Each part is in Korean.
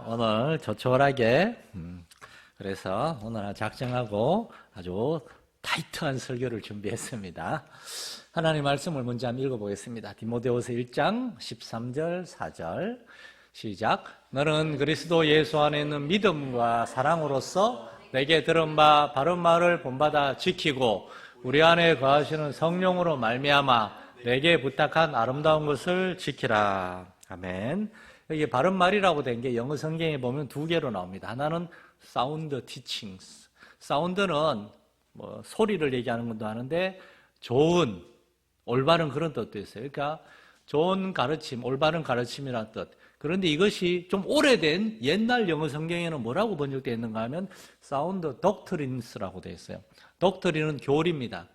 오늘 조촐하게 그래서 오늘 작정하고 아주 타이트한 설교를 준비했습니다. 하나님 말씀을 먼저 한번 읽어보겠습니다. 디모데후서 1장 13절 4절 시작. 너는 그리스도 예수 안에 있는 믿음과 사랑으로서 내게 들은 바 바른 말을 본받아 지키고 우리 안에 거하시는 성령으로 말미암아 내게 부탁한 아름다운 것을 지키라. 아멘. 여기 바른 말이라고 된 게 영어 성경에 보면 두 개로 나옵니다. 하나는 사운드 티칭스. 사운드는 뭐 소리를 얘기하는 것도 하는데 좋은, 올바른 그런 뜻도 있어요. 그러니까 좋은 가르침, 올바른 가르침이라는 뜻. 그런데 이것이 좀 오래된 옛날 영어 성경에는 뭐라고 번역되어 있는가 하면 사운드 doctrines라고 되어 있어요. doctrine은 교리입니다.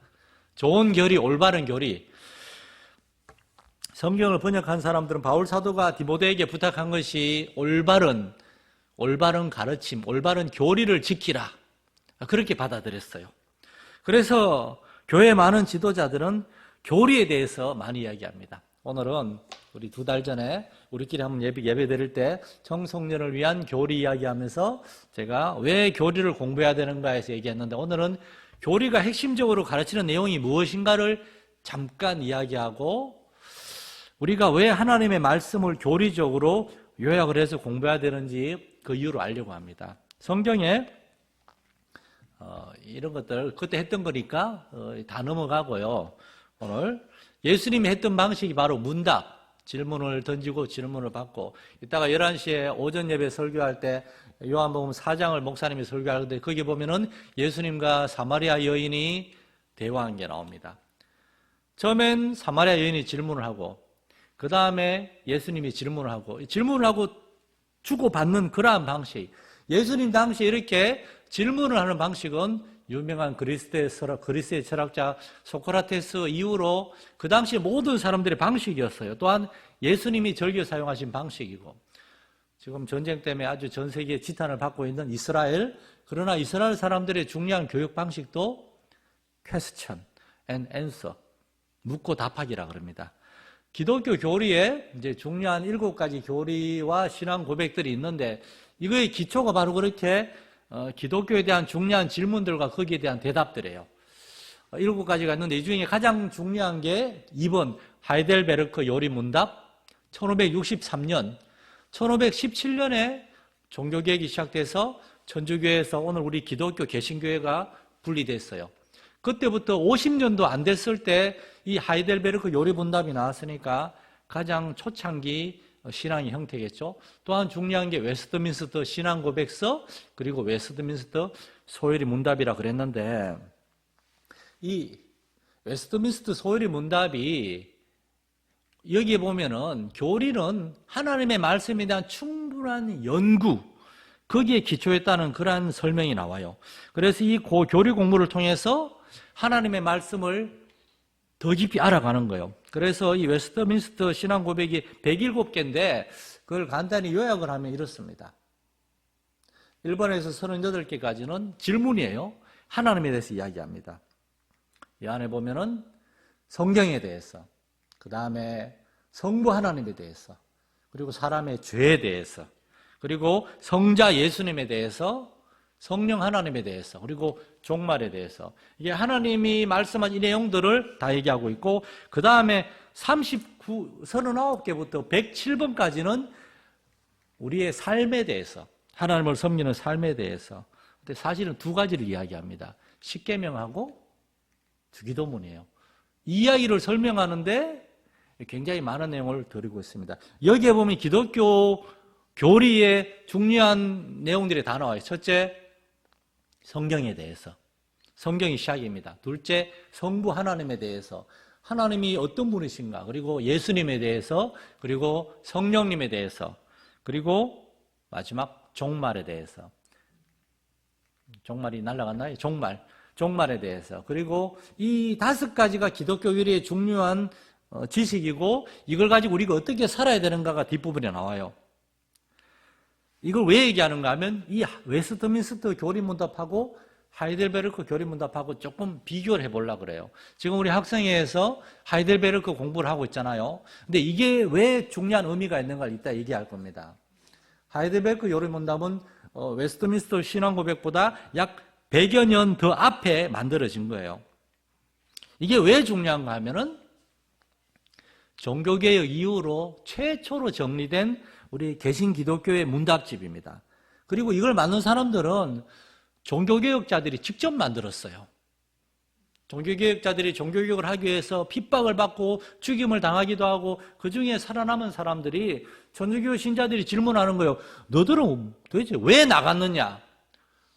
좋은 교리, 올바른 교리. 성경을 번역한 사람들은 바울 사도가 디모데에게 부탁한 것이 올바른 가르침, 올바른 교리를 지키라. 그렇게 받아들였어요. 그래서 교회 많은 지도자들은 교리에 대해서 많이 이야기합니다. 오늘은 우리 2달 전에 우리끼리 한번 예배 드릴 때 청소년을 위한 교리 이야기하면서 제가 왜 교리를 공부해야 되는가에서 얘기했는데 오늘은 교리가 핵심적으로 가르치는 내용이 무엇인가를 잠깐 이야기하고 우리가 왜 하나님의 말씀을 교리적으로 요약을 해서 공부해야 되는지 그 이유를 알려고 합니다. 성경에 이런 것들 그때 했던 거니까 다 넘어가고요. 오늘 예수님이 했던 방식이 바로 문답, 질문을 던지고 질문을 받고 이따가 11시에 오전 예배 설교할 때 요한복음 4장을 목사님이 설교하는데 거기 보면은 예수님과 사마리아 여인이 대화한 게 나옵니다. 처음엔 사마리아 여인이 질문을 하고 그 다음에 예수님이 질문을 하고 주고받는 그러한 방식. 예수님 당시에 이렇게 질문을 하는 방식은 유명한 그리스의 철학자 소크라테스 이후로 그 당시 모든 사람들의 방식이었어요. 또한 예수님이 절개 사용하신 방식이고 지금 전쟁 때문에 아주 전 세계에 지탄을 받고 있는 이스라엘, 그러나 이스라엘 사람들의 중요한 교육 방식도 question and answer, 묻고 답하기라 그럽니다. 기독교 교리에 이제 중요한 7가지 교리와 신앙 고백들이 있는데 이거의 기초가 바로 그렇게 기독교에 대한 중요한 질문들과 거기에 대한 대답들이에요. 7가지가 있는데 이 중에 가장 중요한 게 2번 하이델베르크 요리문답. 1563년 1517년에 종교개혁이 시작돼서 천주교에서 오늘 우리 기독교 개신교회가 분리됐어요. 그때부터 50년도 안 됐을 때 이 하이델베르크 요리문답이 나왔으니까 가장 초창기 신앙의 형태겠죠. 또한 중요한 게 웨스트민스터 신앙고백서 그리고 웨스트민스터 소요리 문답이라 그랬는데 이 웨스트민스터 소요리 문답이 여기에 보면은 교리는 하나님의 말씀에 대한 충분한 연구 거기에 기초했다는 그러한 설명이 나와요. 그래서 이 교리 공부를 통해서 하나님의 말씀을 더 깊이 알아가는 거예요. 그래서 이 웨스트민스터 신앙 고백이 107개인데 그걸 간단히 요약을 하면 이렇습니다. 1번에서 38개까지는 질문이에요. 하나님에 대해서 이야기합니다. 이 안에 보면은 성경에 대해서, 그 다음에 성부 하나님에 대해서, 그리고 사람의 죄에 대해서, 그리고 성자 예수님에 대해서, 성령 하나님에 대해서, 그리고 종말에 대해서 이게 하나님이 말씀한 이 내용들을 다 얘기하고 있고 그 다음에 39개부터 107번까지는 우리의 삶에 대해서 하나님을 섬기는 삶에 대해서 근데 사실은 2가지를 이야기합니다. 십계명하고 주기도문이에요. 이 이야기를 설명하는데 굉장히 많은 내용을 드리고 있습니다. 여기에 보면 기독교 교리의 중요한 내용들이 다 나와요. 첫째, 성경에 대해서. 성경이 시작입니다. 둘째, 성부 하나님에 대해서. 하나님이 어떤 분이신가. 그리고 예수님에 대해서. 그리고 성령님에 대해서. 그리고 마지막 종말에 대해서. 종말이 날아갔나요? 종말에 대해서. 그리고 이 5가지가 기독교 교리의 중요한 지식이고 이걸 가지고 우리가 어떻게 살아야 되는가가 뒷부분에 나와요. 이걸 왜 얘기하는가 하면 이 웨스트민스터 교리문답하고 하이델베르크 교리문답하고 조금 비교를 해보려고 그래요. 지금 우리 학생회에서 하이델베르크 공부를 하고 있잖아요. 근데 이게 왜 중요한 의미가 있는가를 이따 얘기할 겁니다. 하이델베르크 요리문답은 웨스트민스터 신앙고백보다 약 100여 년 더 앞에 만들어진 거예요. 이게 왜 중요한가 하면은 종교개혁 이후로 최초로 정리된 우리 개신 기독교의 문답집입니다. 그리고 이걸 만든 사람들은 종교개혁자들이 직접 만들었어요. 종교개혁자들이 종교개혁을 하기 위해서 핍박을 받고 죽임을 당하기도 하고 그 중에 살아남은 사람들이 천주교 신자들이 질문하는 거예요. 너들은 도대체 왜 나갔느냐?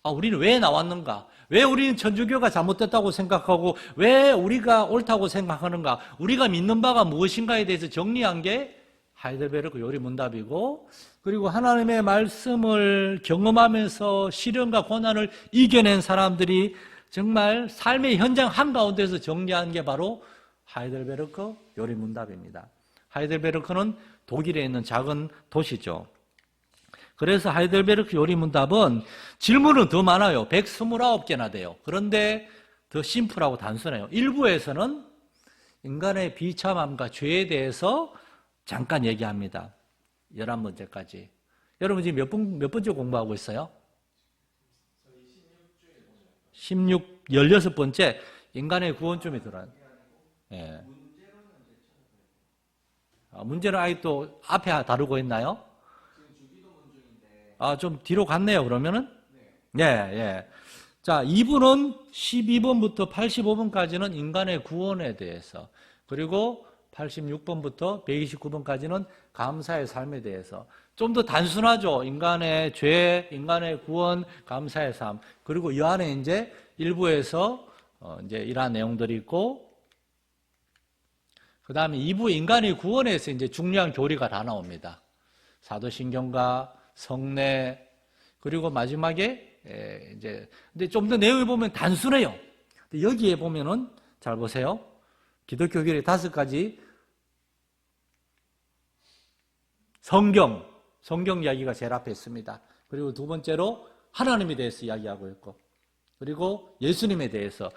우리는 왜 나왔는가? 왜 우리는 천주교가 잘못됐다고 생각하고 왜 우리가 옳다고 생각하는가? 우리가 믿는 바가 무엇인가에 대해서 정리한 게 하이델베르크 요리문답이고, 그리고 하나님의 말씀을 경험하면서 시련과 고난을 이겨낸 사람들이 정말 삶의 현장 한가운데서 정리한 게 바로 하이델베르크 요리문답입니다. 하이델베르크는 독일에 있는 작은 도시죠. 그래서 하이델베르크 요리문답은 질문은 더 많아요. 129개나 돼요. 그런데 더 심플하고 단순해요. 일부에서는 인간의 비참함과 죄에 대해서 잠깐 얘기합니다. 11번째까지. 여러분 지금 몇 번째 공부하고 있어요? 16번째. 인간의 구원쯤에 들어요. 예. 문제는 아직도 앞에 다루고 있나요? 좀 뒤로 갔네요, 그러면은? 예. 자, 2부는 12번부터 85번까지는 인간의 구원에 대해서, 그리고 86번부터 129번까지는 감사의 삶에 대해서. 좀 더 단순하죠. 인간의 죄, 인간의 구원, 감사의 삶. 그리고 이 안에 이제 일부에서 이제 이러한 내용들이 있고, 그 다음에 2부 인간의 구원에서 이제 중요한 교리가 다 나옵니다. 사도신경과 성례, 그리고 마지막에 이제 근데 좀 더 내용을 보면 단순해요. 근데 여기에 보면은 잘 보세요. 기독교 교리 5가지 성경 이야기가 제일 앞에 있습니다. 그리고 두 번째로 하나님에 대해서 이야기하고 있고, 그리고 예수님에 대해서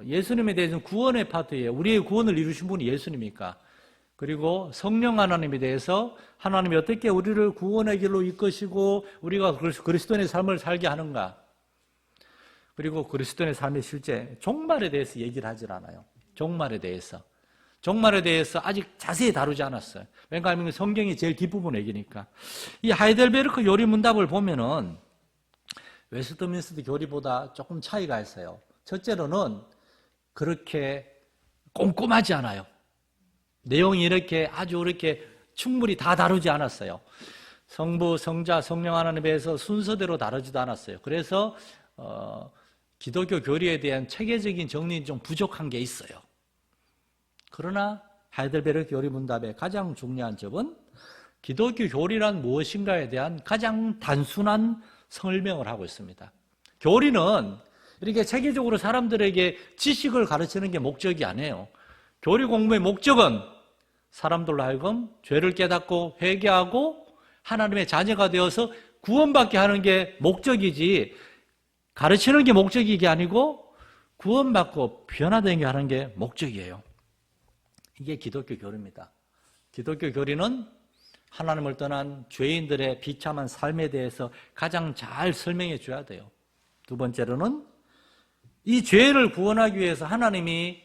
예수님에 대해서는 구원의 파트예요. 우리의 구원을 이루신 분이 예수님이니까. 그리고 성령 하나님에 대해서 하나님이 어떻게 우리를 구원의 길로 이끄시고 우리가 그리스도인의 삶을 살게 하는가. 그리고 그리스도인의 삶의 실제 종말에 대해서 얘기를 하질 않아요. 종말에 대해서 아직 자세히 다루지 않았어요. 왜냐하면 성경이 제일 뒷부분 얘기니까. 이 하이델베르크 요리문답을 보면은 웨스트민스터 교리보다 조금 차이가 있어요. 첫째로는 그렇게 꼼꼼하지 않아요. 내용이 이렇게 충분히 다 다루지 않았어요. 성부, 성자, 성령 하나님에 대해서 순서대로 다루지도 않았어요. 그래서 기독교 교리에 대한 체계적인 정리는 좀 부족한 게 있어요. 그러나 하이델베르크 요리문답의 가장 중요한 점은 기독교 교리란 무엇인가에 대한 가장 단순한 설명을 하고 있습니다. 교리는 이렇게 체계적으로 사람들에게 지식을 가르치는 게 목적이 아니에요. 교리 공부의 목적은 사람들로 하여금 죄를 깨닫고 회개하고 하나님의 자녀가 되어서 구원받게 하는 게 목적이지, 가르치는 게 목적이 아니고 구원받고 변화되게 하는 게 목적이에요. 이게 기독교 교리입니다. 기독교 교리는 하나님을 떠난 죄인들의 비참한 삶에 대해서 가장 잘 설명해 줘야 돼요. 두 번째로는 이 죄를 구원하기 위해서 하나님이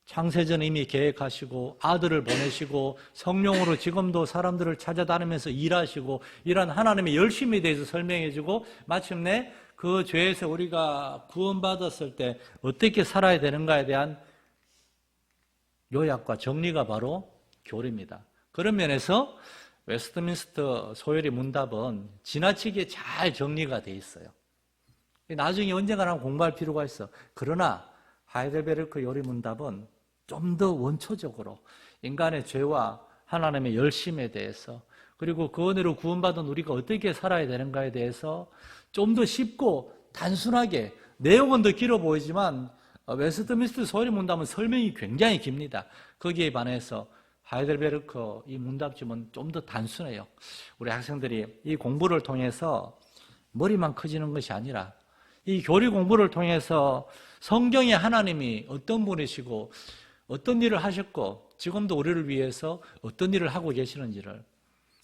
창세전 이미 계획하시고 아들을 보내시고 성령으로 지금도 사람들을 찾아다니면서 일하시고 이런 하나님의 열심에 대해서 설명해주고 마침내 그 죄에서 우리가 구원받았을 때 어떻게 살아야 되는가에 대한 요약과 정리가 바로 교리입니다. 그런 면에서 웨스트민스터 소요리 문답은 지나치게 잘 정리가 돼 있어요. 나중에 언젠가나 공부할 필요가 있어. 그러나 하이델베르크 요리 문답은 좀 더 원초적으로 인간의 죄와 하나님의 열심에 대해서, 그리고 그 은혜로 구원받은 우리가 어떻게 살아야 되는가에 대해서 좀 더 쉽고 단순하게, 내용은 더 길어 보이지만 웨스트민스터 소요리 문답은 설명이 굉장히 깁니다. 거기에 반해서 하이델베르크 이 문답집은 좀 더 단순해요. 우리 학생들이 이 공부를 통해서 머리만 커지는 것이 아니라 이 교리 공부를 통해서 성경의 하나님이 어떤 분이시고 어떤 일을 하셨고 지금도 우리를 위해서 어떤 일을 하고 계시는지를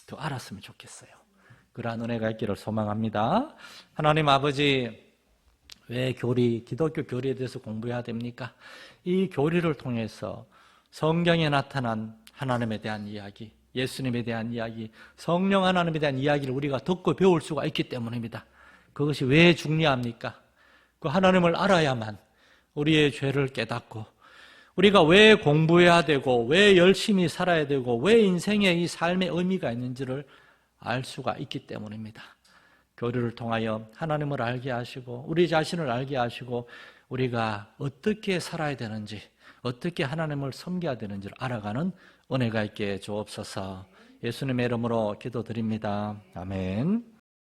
더 알았으면 좋겠어요. 그러한 은혜가 있기를 소망합니다. 하나님 아버지, 왜 기독교 교리에 대해서 공부해야 됩니까? 이 교리를 통해서 성경에 나타난 하나님에 대한 이야기, 예수님에 대한 이야기, 성령 하나님에 대한 이야기를 우리가 듣고 배울 수가 있기 때문입니다. 그것이 왜 중요합니까? 그 하나님을 알아야만 우리의 죄를 깨닫고 우리가 왜 공부해야 되고 왜 열심히 살아야 되고 왜 인생에 이 삶의 의미가 있는지를 알 수가 있기 때문입니다. 교리를 통하여 하나님을 알게 하시고 우리 자신을 알게 하시고 우리가 어떻게 살아야 되는지 어떻게 하나님을 섬겨야 되는지를 알아가는 은혜가 있게 주옵소서. 예수님의 이름으로 기도드립니다. 아멘.